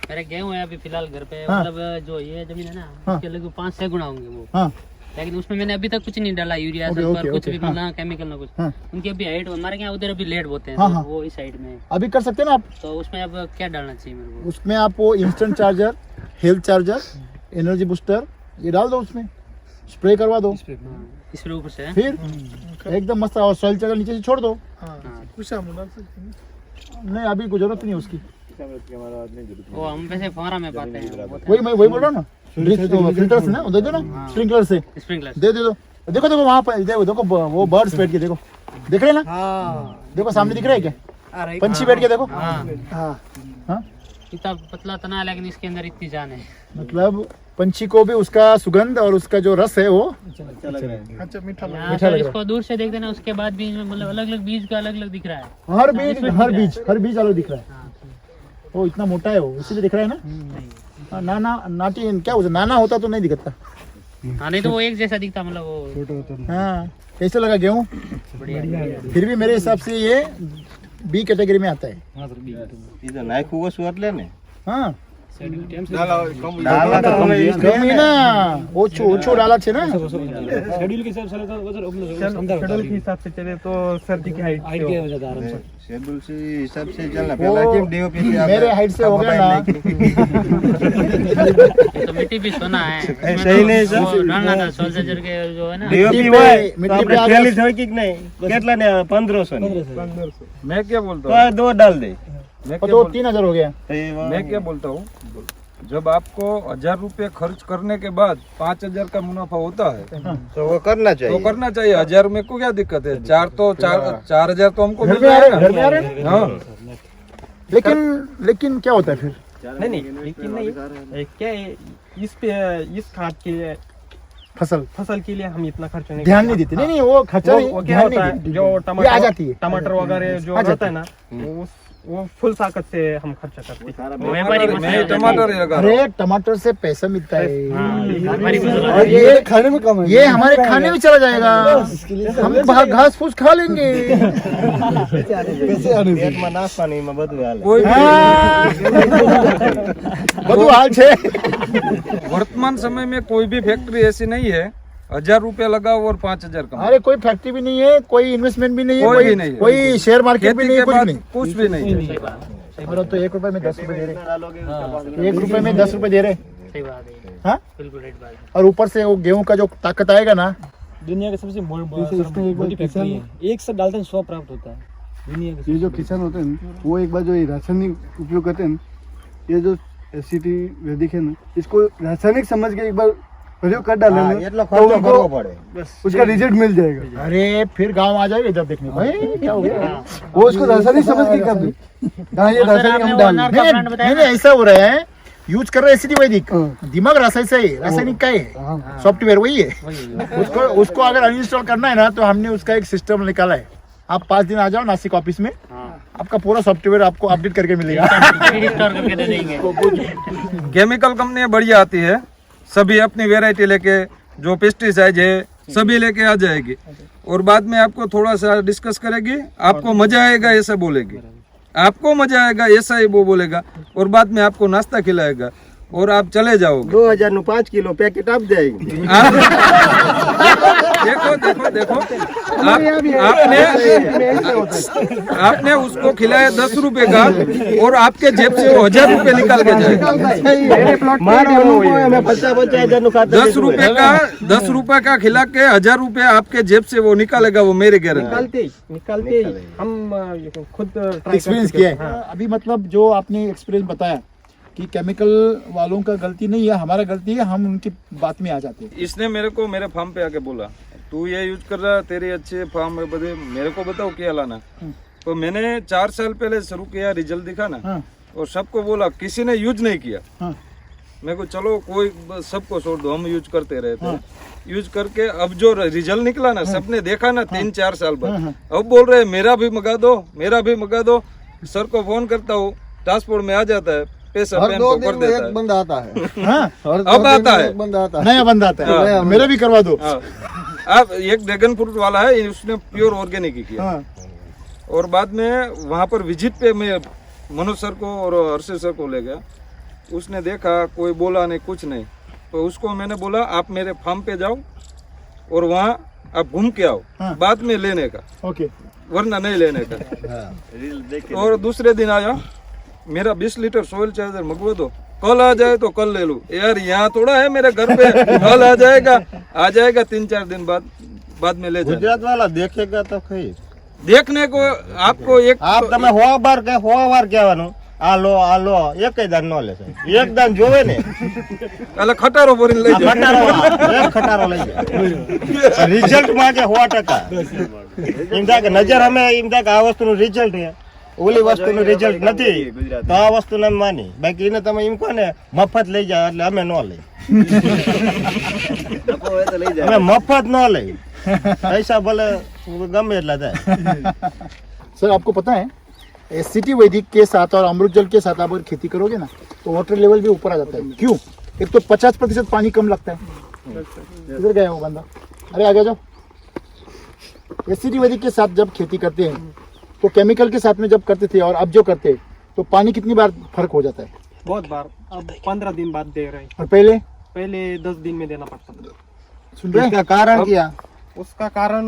मेरे गेहूं है अभी फिलहाल घर पे, हाँ। मतलब जो ये जमीन है ना, हाँ। उसके लगभग 5-6 गुना होंगे वो। हाँ, लेकिन उसमें मैंने अभी तक कुछ नहीं डाला, यूरिया ओके, सल्फर ओके, कुछ ओके, भी, हाँ। ना केमिकल ना कुछ। हाँ। उनकी अभी हाइट, हमारे यहाँ उधर अभी लेट बोते हैं, हाँ, तो हाँ। वो इस साइड में। अभी कर सकते हैं ना आप। तो उसमें अब क्या डालना चाहिए मेरे को? उसमें आप वो instant charger, health charger, energy booster, ये डाल दो, उसमें स्प्रे करवा दो, इसके ऊपर से फिर एकदम मस्त। और सॉइल चार्जर नीचे से छोड़ दो। नहीं, अभी कोई जरूरत नहीं है उसकी। वो हम वैसे फुहारा में पाते हैं, वही मैं वही बोल रहा हूँ ना, फिल्टर से ना, दे दो ना, स्प्रिंकलर से स्प्रिंकलर। दे दो। देखो देखो वहाँ पर देखो वो बर्ड्स बैठ के देखो, दिख रहे ना? देखो सामने दिख रहा है क्या, पंछी बैठ के देखो। हाँ, इतना पतला तना है लेकिन इसके अंदर इतनी जान है। मतलब पंछी को भी उसका सुगंध और उसका जो रस है वो अच्छा, मीठा मीठा तो लग इसको दूर से देखते ना, उसके बाद बीज में मतलब अलग अलग बीज का अलग अलग दिख रहा है। हर बीज अलग दिख रहा है। वो इतना मोटा है, वो इसीलिए दिख रहा है ना। हाँ, नाना नाटी क्या होता, नाना होता तो नहीं दिखता। हाँ, नहीं तो वो एक जैसा दिखता, मतलब वो। हाँ, कैसे लगा गेहूँ? फिर भी मेरे हिसाब से ये बी कैटेगरी में आता है। हाँ, डाला तो कम ही ना, ओछो डाला छे ना। शेड्यूल के हिसाब से चले तो सर्दी की हाइट शेड्यूल से हिसाब से चलना, वो पहला क्यों डीओपी मेरे हाइट से हो गया ना। तो मिट्टी भी सोना है, सही नहीं सर। वो डालना था सोल्जर के जो है ना। डीओपी मिट्टी पे आ गया। 40 હોય કે નહીં કેટલા ને 1500 ને मैं क्या बोलता તો हूँ, આ દો डाल दे मैं तो क्या बोल- 3000 हो गया। मैं क्या बोलता हूँ, जब आपको 1000 रुपये खर्च करने के बाद 5000 का मुनाफा होता है तो वो करना तो चाहिए। करना चाहिए। 1000 में को क्या दिक्कत है? 4000 तो हमको घर मिल में आ रहे जाएगा। घर में आ रहे हैं। हाँ, लेकिन क्या होता है फिर? नहीं लेकिन नहीं क्या है, इस पे इस खाद के लिए फसल के लिए हम इतना खर्च नहीं ध्यान नहीं देते। नहीं वो खर्चा नहीं, वो क्या ध्यान होता नहीं है, देते। जो ये आ जाती है। टमाटर वगैरह जो आ जाती रहता है ना, वो फुल ताकत से हम खर्चा करते हैं। व्यापारी मैं ही टमाटर ही लगा रहा हूँ। अरे टमाटर से पैसा मिलता है, व्यापारी फसल और ये खाने में कम है। ये हमारे खाने में चला जाएगा। हम घास फूस खा लेंगे। कैसे आने से? પેટમાં નાખવાની એમાં બધું હાલે। कोई भी બધું હાલ છે। वर्तमान समय में कोई भी फैक्ट्री ऐसी नहीं है 1000 रुपया लगाओ और 5000 कमाओ। अरे कोई फैक्ट्री भी नहीं है, कोई इन्वेस्टमेंट भी नहीं है, कोई भी नहीं है। कोई शेयर मार्केट भी खेती नहीं है, के कुछ बाद नहीं। कुछ भी नहीं है। मेरा तो 1 रुपए में 10 रुपए दे रहे, 1 रुपए में 10 रुपए दे रहे। सही बात है, हाँ, बिल्कुल राइट बात है। और ऊपर से वो गेहूं का जो ताकत आएगा ना, दुनिया का सबसे बड़ी फैक्ट्री है। एक से डालते हैं 100 प्राप्त होता है दुनिया के। ये जो किसान होते हैं ना, वो एक बार जो ये रासायनिक उपयोग करते हैं ना, ये जो एसिटी वैदिक है ना, इसको रासायनिक समझ के एक बार प्रयोग कर डाले હા, ना, એટલો तो ખર્ચો उनको કરવો પડે। उसका रिजल्ट मिल जाएगा। अरे फिर गांव आ जाएगा इधर देखने को। ए, क्या हो गया? वो उसको रासायनिक समझ के कर दे। हाँ, ये और सर रासायनिक आपने हम वो डाल अनार का ब्रांड बताया नहीं, ऐसा हो रहा है, यूज कर रहे हैं एसिडी वैदिक, दिमाग रासायनिक का है, सॉफ्टवेयर वही है। उसको अगर अनइंस्टॉल करना है ना तो हमने उसका एक सिस्टम निकाला है। आप 5 दिन आ जाओ नासिक ऑफिस में, आपका पूरा सॉफ्टवेयर आपको अपडेट करके मिलेगा। इंस्टॉल करके दे देंगे। केमिकल कंपनियां बढ़िया आती है, सभी अपनी वेराइटी लेके, जो पेस्टिसाइड है सभी लेके आ जाएगी और बाद में आपको थोड़ा सा डिस्कस करेगी, आपको मजा आएगा ऐसा बोलेगी, आपको मजा आएगा ऐसा ही वो बोलेगा और बाद में आपको नाश्ता खिलाएगा और आप चले जाओगे। 2000 5 किलो पैकेट आप जाएगी। देखो देखो देखो आपने उसको खिलाया 10 रुपए का और आपके जेब से वो 1000 रुपए निकाल के जाएगा। 10 रुपए का खिला के 1000 रुपए आपके जेब से वो निकालेगा, वो मेरे गारंटी। निकालते ही हम खुद एक्सपीरियंस किया है। अभी मतलब जो आपने एक्सपीरियंस बताया कि केमिकल वालों का गलती नहीं है, हमारा गलती है, हम उनकी बात में आ जाते हैं। इसने मेरे को मेरे फार्म पे आके बोला तू ये यूज कर रहा, तेरी अच्छे फार्म में बदे मेरे को बताओ क्या लाना। तो मैंने 4 साल पहले शुरू किया, रिजल्ट दिखा ना और सबको बोला, किसी ने यूज नहीं किया। मेरे को चलो कोई सबको छोड़ दो, हम यूज करते रहे थे। यूज करके अब जो रिजल्ट निकला ना, सबने देखा ना 3-4 साल बाद, अब बोल रहे मेरा भी मंगा दो, मेरा भी मंगा दो। सर को फोन करता हूँ, ट्रांसपोर्ट में आ जाता है, पैसा पेन को कर देता है। बंदा आता है, अब आता है, बंदा आता है, नया बंदा आता है, मेरा भी करवा दो। अब एक ड्रैगन फ्रूट वाला है, उसने प्योर ऑर्गेनिक ही किया। और बाद में वहाँ पर विजिट पे मैं मनोज सर को और हर्षित सर को ले गया। उसने देखा, कोई बोला नहीं, कुछ नहीं। तो उसको मैंने बोला आप मेरे फार्म पे जाओ और वहाँ आप घूम के आओ, बाद में लेने का, वरना नहीं लेने का। और दूसरे दिन आया, मेरा 20 लीटर सोयल चार्जर मंगवा दो, कल आ जाए तो कल ले लो। यार यहाँ थोड़ा है मेरे घर पे, कल आ जाएगा 3-4 दिन बाद में ले जाए। गुजरात वाला देखेगा तो कहीं देखने को आपको एक आप તમે હોવાર કહેવાનું આ લો એક દાન નો લે સાહેબ, એક દાન જોવે ને એટલે ખટારો ભરીને લઈ જાય, એક ખટારો લઈ જાય। રિઝલ્ટ માંગે 100%। એમ થાય કે નજર અમે એમ થાય કે આ વસ્તુનું રિઝલ્ટ છે, ઓલી વસ્તુનું રિઝલ્ટ નથી તો આ વસ્તુને માની, બાકી એને તમે એમ કહો ને મફત લઈ જાય એટલે અમે નો લઈ, અમે મફત નો લઈ, પૈસા ભલે ગમે એટલા થાય। सर आपको पता है एससीटी वैदिक के साथ और अमृत जल के साथ आप अगर खेती करोगे ना तो वाटर लेवल भी ऊपर आ जाता है। क्यों? एक तो 50% पानी कम लगता है। इधर गया वो बंदा, अरे आगे जाओ। एससीटी वैदिक के साथ जब खेती करते हैं तो केमिकल के साथ में जब करते थे और अब जो करते हैं तो पानी कितनी बार फर्क हो जाता है? बहुत बार। अब 15 दिन बाद दे रहे हैं, और पहले 10 दिन में देना पड़ता था। सुन रहे हैं? इसका कारण क्या? उसका कारण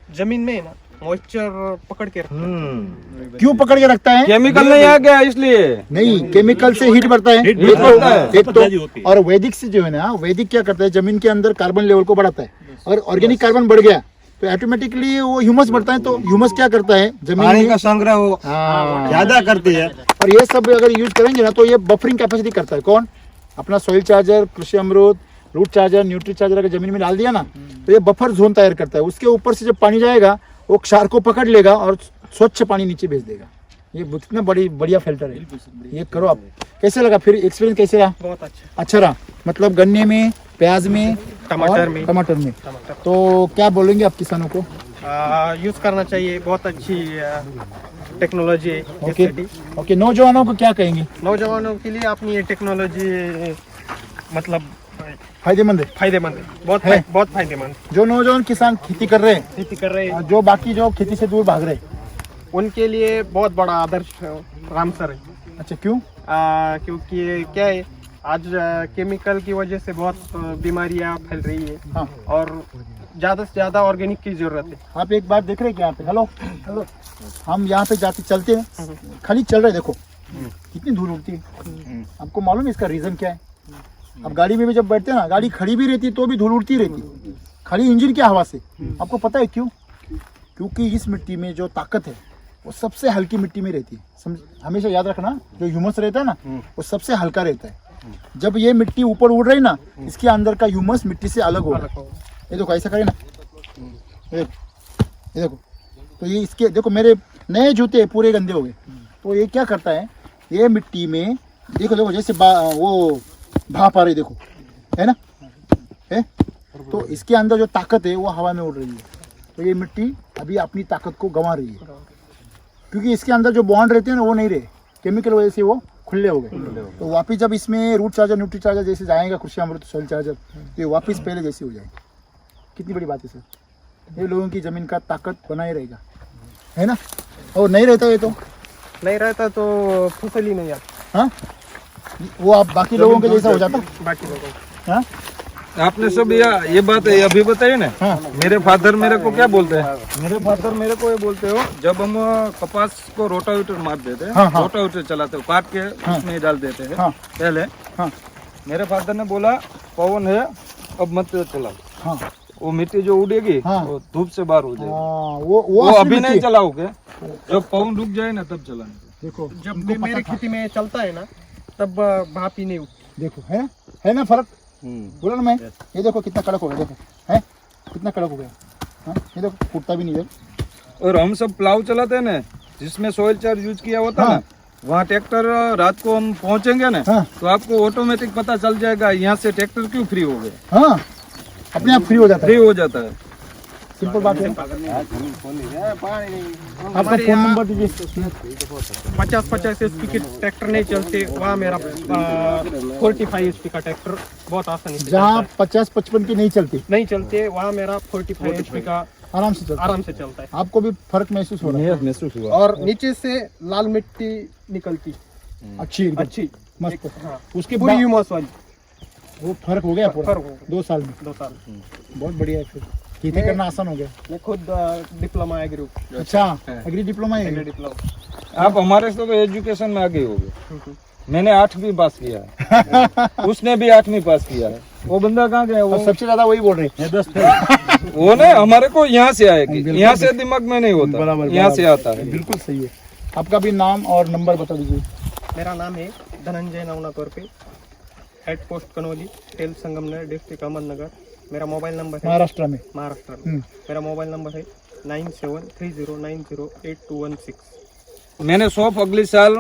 जमीन में ना मॉइस्चर पकड़ के रखता है। क्यों पकड़ के रखता है? केमिकल नहीं आ गया इसलिए नहीं, केमिकल से हीट बढ़ता है, एक तो। और वैदिक से जो है ना, वैदिक क्या करता है, जमीन के अंदर कार्बन लेवल को बढ़ाता है। अगर ऑर्गेनिक कार्बन बढ़ गया तो ऑटोमेटिकली वो ह्यूमस बढ़ता है। तो ह्यूमस क्या करता है, जमीन पानी का में संग्रह ज्यादा करती है। और ये सब अगर यूज करेंगे ना तो ये बफरिंग कैपेसिटी करता है। कौन? अपना सॉइल चार्जर, कृषि अमृत, रूट चार्जर, न्यूट्री चार्जर अगर जमीन में डाल दिया ना तो ये बफर जोन तैयार करता है। उसके ऊपर से जब पानी जाएगा वो क्षार को पकड़ लेगा और स्वच्छ पानी नीचे भेज देगा। ये कितना बढ़िया फिल्टर है, ये करो आप। कैसे लगा फिर, एक्सपीरियंस कैसे रहा? बहुत अच्छा रहा। मतलब गन्ने में, प्याज में, टमाटर में। तो क्या बोलेंगे आप किसानों को? यूज करना चाहिए, बहुत अच्छी टेक्नोलॉजी है। ओके, नौजवानों को क्या कहेंगे? नौजवानों के लिए अपनी ये टेक्नोलॉजी मतलब फायदेमंद है, बहुत है। बहुत फायदेमंद। जो नौजवान किसान खेती कर रहे हैं और जो बाकी जो खेती से दूर भाग रहे हैं उनके लिए बहुत बड़ा आदर्श रामसर है। अच्छा, क्यों? क्योंकि क्या है, आज केमिकल की वजह से बहुत बीमारियां फैल रही है। हाँ। और ज्यादा से ज्यादा ऑर्गेनिक की जरूरत है। आप एक बात देख रहे हैं क्या यहाँ पे? हेलो, हम यहाँ पे जाते चलते हैं, खाली चल रहे, देखो कितनी धूल उड़ती है। आपको मालूम है इसका रीजन क्या है? अब गाड़ी में भी जब बैठते हैं ना, गाड़ी खड़ी भी रहती है तो भी धूल उड़ती रहती, खाली इंजन की हवा से। आपको पता है क्यों? क्योंकि इस मिट्टी में जो ताकत है वो सबसे हल्की मिट्टी में रहती है। हमेशा याद रखना, जो ह्यूमस रहता है ना वो सबसे हल्का रहता है। जब ये मिट्टी ऊपर उड़ रही ना, इसके अंदर का ह्यूमस मिट्टी से अलग होगा। ये देखो ऐसा करें ना, ये देखो, तो ये इसके देखो, मेरे नए जूते पूरे गंदे हो गए। तो ये क्या करता है, ये मिट्टी में देखो देखो जैसे वो भाप आ रही देखो, है ना, है। तो इसके अंदर जो ताकत है वो हवा में उड़ रही है। तो ये मिट्टी अभी अपनी ताकत को गंवा रही है, क्योंकि इसके अंदर जो बॉन्ड रहते हैं ना वो नहीं रहे, केमिकल वजह से वो खुले हो गए। तो वापिस जब इसमें रूट चार्जर न्यूट्री चार्जर जैसे जाएगा, कृषि अमृत सॉइल चार्जर, तो ये वापिस पहले जैसे हो जाएगी। कितनी बड़ी बात है सर, ये लोगों की ज़मीन का ताकत बनाए रहेगा, है ना। और नहीं रहता ये तो नहीं रहता तो फसल ही नहीं आती। हाँ, वो आप बाकी लोगों के जैसा हो जाता। बाकी लोगों हाँ आपने सब ये बात है अभी बताई ना। हाँ। मेरे फादर मेरे को क्या बोलते हैं, मेरे फादर मेरे को ये बोलते हो, जब हम कपास को रोटावेटर मार देते हैं, हाँ, हाँ। रोटावेटर चलाते हो, काट के हाँ। उसमें डाल देते हैं हाँ। पहले। हाँ मेरे फादर ने बोला पवन है अब मत चलाओ, हाँ वो मिट्टी जो उड़ेगी हाँ। वो धूप से बाहर हो जाएगी। हाँ, वो असली अभी नहीं मिट्टी। चलाओगे, जब पवन रुक जाए ना तब चलाना। देखो जब भी मेरे खेती में चलता है ना तब भाप ही नहीं उठती। देखो है ना फर्क, बोला ना मैं। ये देखो कितना कड़क हो गया, देखो है कितना कड़क हो गया। हाँ ये देखो फूटता भी नहीं है। और हम सब प्लाव चलाते हैं ना, जिसमें सॉइल चार्ज यूज किया होता है हाँ। ना, वहाँ ट्रैक्टर रात को हम पहुंचेंगे ना, हाँ। तो आपको ऑटोमेटिक पता चल जाएगा यहाँ से ट्रैक्टर क्यों फ्री हो गए, हाँ अपने आप फ्री हो जाता फ्री है। हो जाता है। सिंपल बात है। आपका फोन नंबर दीजिए। 50-50 HP के ट्रैक्टर नहीं चलते, वहाँ मेरा 45 HP का ट्रैक्टर बहुत आसानी से जहाँ चलता है। 50-55 की नहीं चलती, नहीं चलते, वहाँ मेरा 45 HP का आराम से चलता आराम से चलता है। है। आपको भी फर्क महसूस हो रहा है। महसूस हुआ। और नीचे से लाल मिट्टी निकलती अच्छी एकदम अच्छी, मस्त। हाँ, उसके पूरी बाद ह्यूमस वाली। वो फर्क हो गया पूरा फर्क हो गया। 2 साल में। 2 साल बहुत बढ़िया है, फिर खेती करना आसान हो गया। मैं खुद डिप्लोमा एग्री अच्छा एग्री डिप्लोमा है। डिप्लोमा। आप हमारे से तो एजुकेशन में आगे हो गए। मैंने 8वीं पास किया है, उसने भी 8वीं पास किया है। वो बंदा कहाँ गया? वो और सबसे ज्यादा वही बोल रहे हैं। वो ना हमारे को यहाँ से आएगी, यहाँ से दिमाग में नहीं होता, बराबर, यहाँ से आता है। बिल्कुल सही है। आपका भी नाम और नंबर बता दीजिए। मेरा नाम है धनंजय नवना तौर पे, हेड पोस्ट कनौली, टेल संगमनगर, डिस्ट्रिक्ट अहमदनगर। मेरा मोबाइल नंबर है महाराष्ट्र में। महाराष्ट्र में। मेरा मोबाइल नंबर है 9730908216। मैंने सौंफ अगले साल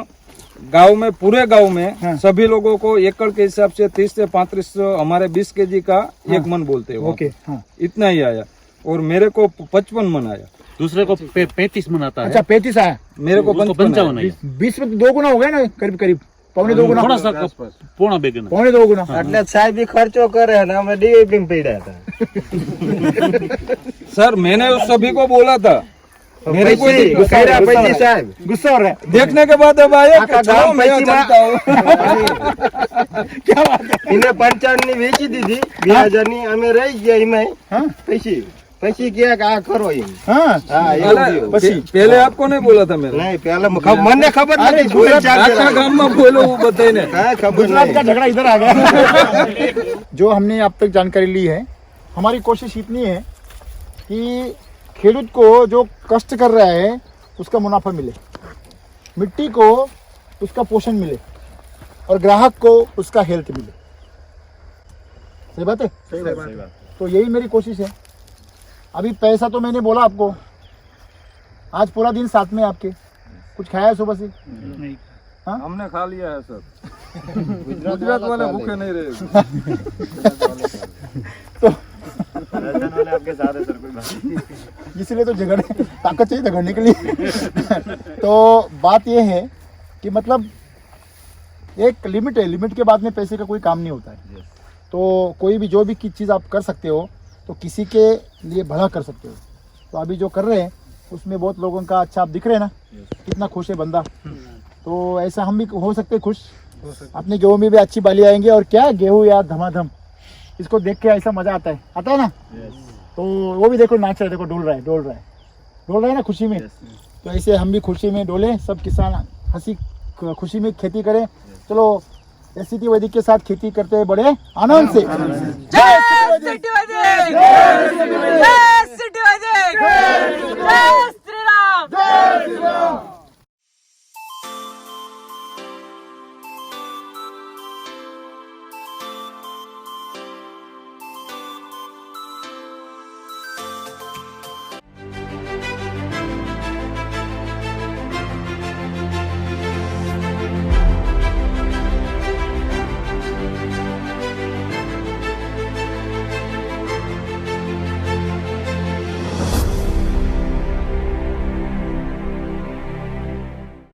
गांव में, पूरे गांव में हाँ। सभी लोगों को एकड़ के हिसाब से 30 से 35 हमारे 20 kg का एक मन बोलते हैं। ओके हाँ। इतना ही आया, और मेरे को 55 मन आया। दूसरे को 35 मन आता है। अच्छा 35 आया, मेरे को 55 है। 20 में तो 2 गुना हो गया ना, करीब करीब पौने 2 गुना। थोड़ा सा पौना बेगना। पौने 2 गुना। એટલે સાહેબ ઈ ખર્ચો કરે ને અમે ડીએપી માં પડ્યા હતા। सर मैंने उस सभी को बोला था, मेरे को गुस्सा हो रहा है साहब, गुस्सा हो रहा है। देखने के बाद अब आया कि चलो गाँव मैं पश्चिमा- चलता हूँ। क्या बात है। એને 55 ની વેચી દીધી, 2000 ની અમે રહી ગયા એમાં हाँ પછી કે આ કરો એમ। हाँ હા એવું अरे, થયું। पहले आपको नहीं बोला था मैंने, નહીં પેલા મને ખબર अरे, નથી। गुजरात आखा गांव में बोलो वो बताइए। કાંઈ ખબર गुजरात का નહીં। झगड़ा इधर आ गया। जो हमने अब तक जानकारी ली है, हमारी कोशिश इतनी है कि खेडूत को जो कष्ट कर रहा है उसका मुनाफा मिले, मिट्टी को उसका पोषण मिले, और ग्राहक को उसका हेल्थ मिले। सही बात है। सही बात। तो यही मेरी कोशिश है। अभी पैसा तो मैंने बोला आपको, आज पूरा दिन साथ में आपके, कुछ खाया है सुबह से? हमने खा लिया है सर। गुजरात वाले भूखे नहीं रहे। इसलिए तो झगड़े, ताकत चाहिए झगड़ने के लिए। तो बात यह है कि मतलब एक लिमिट है, लिमिट के बाद में पैसे का कोई काम नहीं होता है। तो कोई भी जो भी चीज़ आप कर सकते हो तो किसी के लिए भला कर सकते हो। तो अभी जो कर रहे हैं उसमें बहुत लोगों का अच्छा, आप दिख रहे हैं ना कितना खुश है बंदा। तो ऐसा हम भी हो सकते खुश, अपने गेहूँ में भी अच्छी बाली आएंगे। और क्या गेहूँ यार धमाधम, इसको देख के ऐसा मजा आता है ना। तो वो भी देखो नाच रहा है, देखो डोल रहा है ना खुशी में। तो ऐसे हम भी खुशी में डोले, सब किसान हंसी खुशी में खेती करें। चलो एससीटी वैदिक के साथ खेती करते हैं बड़े आनंद से। जय सिटी वैदिक।